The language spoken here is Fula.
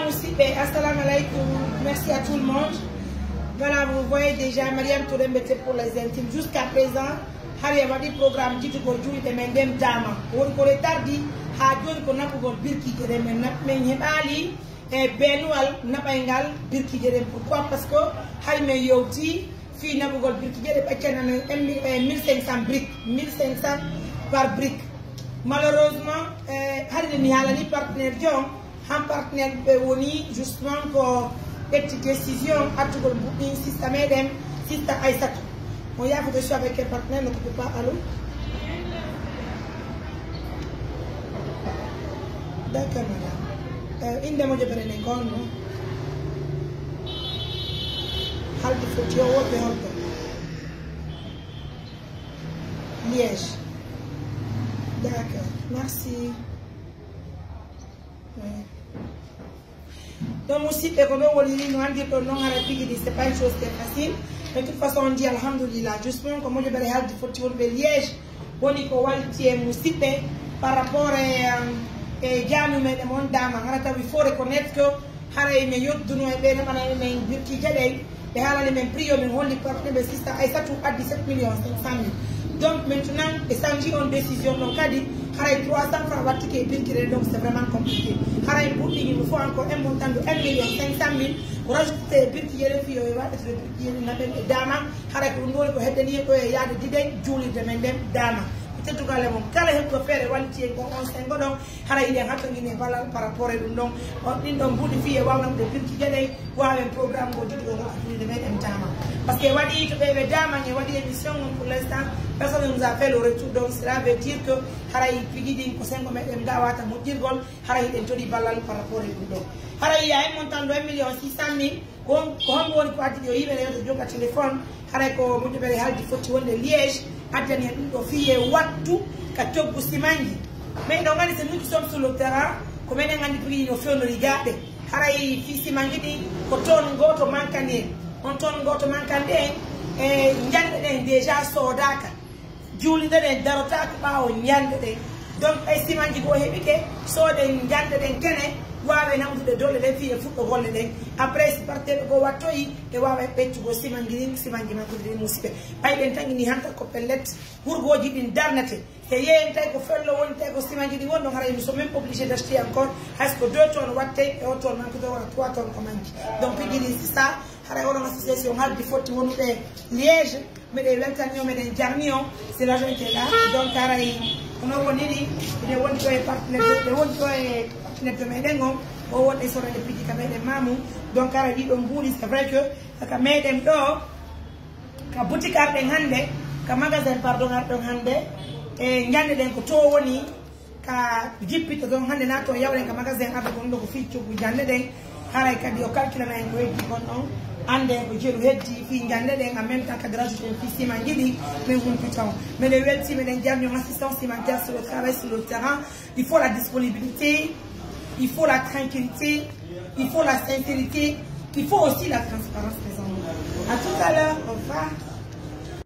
aussi, assalamu alaikum, merci à tout le monde. Voilà, vous voyez déjà, Mariam Touré mettait pour les intimes. Jusqu'à présent, Harry a dit programme qui te conduit de Mendem Dama. On pourrait tarder, à donner qu'on a pour Birki de Remen, Ali, et Benoual, Napangal, Birki de Pourquoi? Parce que Harry me yoti, fille n'a pas Birki de 1500 briques, 1500 par brique. Malheureusement, Harry de Nihalani, partenaire John, un partenaire Bewoni, justement pour petite décision à tout le monde, Sista Medem, Sista Aïssatou. Moi, il y a que je suis avec un partenaire, ne peut pas aller. D'accord, madame. Une dame de Berenégon, non? Halte Fotio, Liège. D'accord, merci. Ouais. Donc aussi, c'est pas une chose qui est facile. De toute façon, on dit Alhamdulillah. Justement, comme je vais dire, il Liège, par rapport à il faut reconnaître que donc maintenant, les Sanji ont décision, donc a dit, 300 francs, donc c'est vraiment compliqué. Il nous faut encore un montant de 1 500 000 pour ajouter les filles et Dama, Dama. Peut-être que les gens qui faire les par rapport à nous, programme parce que émission pour l'instant, personne ne nous a fait le retour. Donc cela veut dire que il y a un montant de 1 600 000. Téléphone, de Liège, mais donc nous qui sommes sur le terrain, comme nous faisons regarder. On tourne goto mankande et nyande déjà sodaka juli de darotaka ba o nyande de donc estimanji go hebike so de nyande de kene wawe namdude dole le fiye fuddo golle de après si parte go watoyi e wawe beccu go simanji makudde musibe bayden tangi ni hanta ko pellet hurgoji din darnate te yen tay ko fello won tay ko simanji di wondo haray nous sommes même obligés d'acheter encore parce que 2 tonnes watte et 1 tonne manque de 3 tonnes comme donc pigini c'est ça. On association de faute Liège, mais les 20 ans, mais les derniers, c'est l'argent qui est là. Donc, on a dit, il y a un partenaire de Médengo, on est sur les petits caméras de Mamou. Donc, c'est vrai que la Médengo, la boutique à Hande, le magasin pardon à Hande, et il y a des couteaux, ka jippi to don hande na to yawlen ka magasin abe gon do ko ficcu bu jande den haray kadi o calcula na en wedi gon on ande ko jeru heddi fi jande den en même temps ka gratuité fi sima ngidi mais on peut mais le welti mais den jarni assistance cimentaire sur le travail sur le terrain il faut la disponibilité il faut la tranquillité il faut la sincérité il faut aussi la transparence présente à tout à l'heure au revoir.